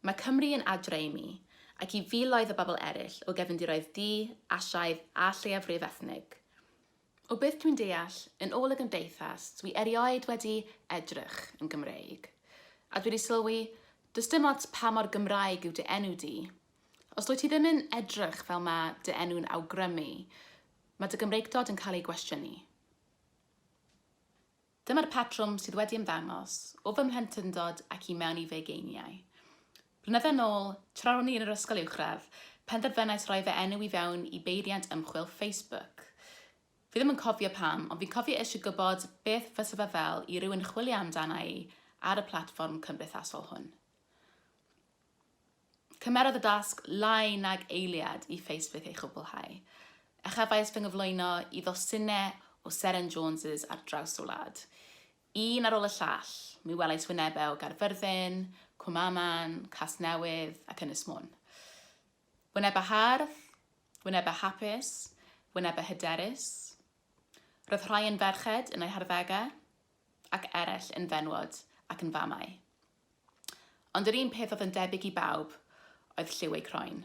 Mae Cymru yn adre i mi, ac i filoedd o bobl eraill o gefndiroedd di, asiaidd a lleiafrif ethnig. O beth dwi'n deall, yn ôl y gymdeithas, dwi erioed wedi edrych yn Gymreig. A dwi wedi sylwi, does dim ots pa mor Gymraeg yw dy enw di. Os dwi ti ddim yn edrych fel mae dy enw'n awgrymu, mae dy Gymreigdod yn cael ei gwestiynu. Dyma'r patrwm sydd wedi ymddangos o fy mhlentyndod ac i mewn i feigeiniau. Blynyddoedd nôl, tra ro'n i yn yr ysgol uwchradd, penderfynais roi fy enw i fewn i beiriant ymchwil Facebook. Fi ddim yn cofio pam, ond fi'n cofio eisiau gwybod beth fysa fe fel i rywun chwilio amdana i ar y platfform cymdeithasol hwn. Cymerodd y dasg lai nag eiliad i Facebook ei chwblhau. Echafais fy nghyflwyno i ddosynau o Seren Joneses ar draws y wlad. Un ar ôl y llall, mi welais wynebau o Gaerfyrddin, Cwmaman, Casnewydd ac Ynys Môn. Wynebau hardd, wynebau hapus, wynebau hyderus. Roedd rhai yn ferched yn eu harddegau, ac eraill yn fenwod ac yn famau. Ond yr un peth oedd yn debyg i bawb oedd lliw eu croen.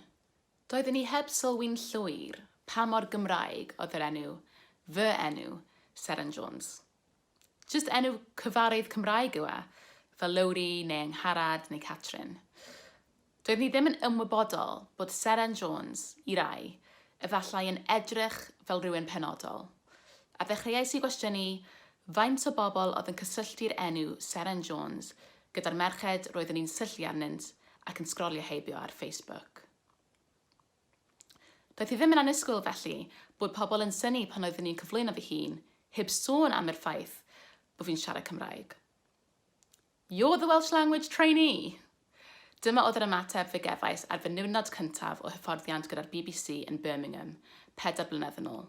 Doeddwn ni heb sylwi'n llwyr pa mor Gymraeg oedd yr enw, fy enw, Seren Jones. Just enw cyfarwydd Cymraeg yw e, fel Lowry neu Angharad neu Catrin. Doedd ni ddim yn ymwybodol bod Seren Jones, i rai, efallai yn edrych fel rhywun penodol. A ddechreuais i gwestiynu faint o bobl oedd yn cysylltu'r enw Seren Jones gyda'r merched roedden ni'n syllu arnynt ac yn sgrolio heibio ar Facebook. Doedd hi ddim yn annisgwyl felly bod pobl yn synnu pan oedden ni'n cyflwyno fy hun, heb sôn am yr ffaith bod fi'n siarad Cymraeg. You're the Welsh language trainee! Dyma oedd yr ymateb fy gefais ar fy niwrnod cyntaf o hyfforddiant gyda'r BBC in Birmingham, 4 blynedd yn ôl.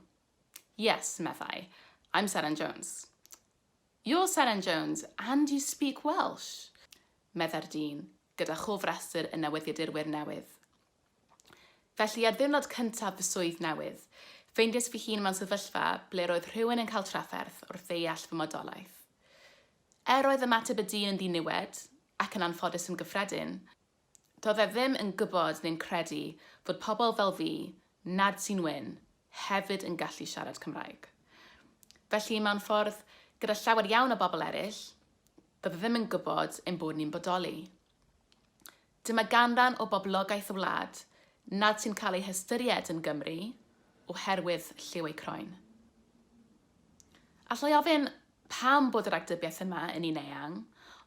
Yes, meddai, I'm Seren Jones. You're Seren Jones and you speak Welsh, medda'r dyn, gyda chofrestr y newyddiadurwyr newydd. Felly ar ddiwrnod cyntaf fy swydd newydd, ffeindiais fy hun mewn sefyllfa ble roedd rhywun yn cael trafferth wrth ddeall fy modolaeth. Oedd ymateb y dyn yn ddiniwed, ac yn anffodus yn gyffredin, doedd e ddim yn gwybod neu'n credu fod pobl fel fi, nad sy'n wyn, hefyd yn gallu siarad Cymraeg. Felly mewn ffordd, gyda llawer iawn o bobl eraill, doedd e ddim yn gwybod ein bod ni'n bodoli. Dyma ganran o boblogaeth y wlad, nad sy'n cael ei hystyried yn Gymru, oherwydd lliw eu croen. Allai ofyn pam bod yr acdybiaeth yma yn un eang,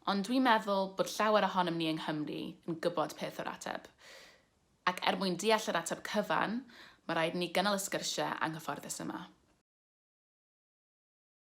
ond dwi'n meddwl bod llawer ohonom ni yng Nghymru yn gwybod peth o'r ateb. Ac mwyn deall yr ateb cyfan, mae rhaid ni gynnal y sgyrsiau anghyfforddus yma.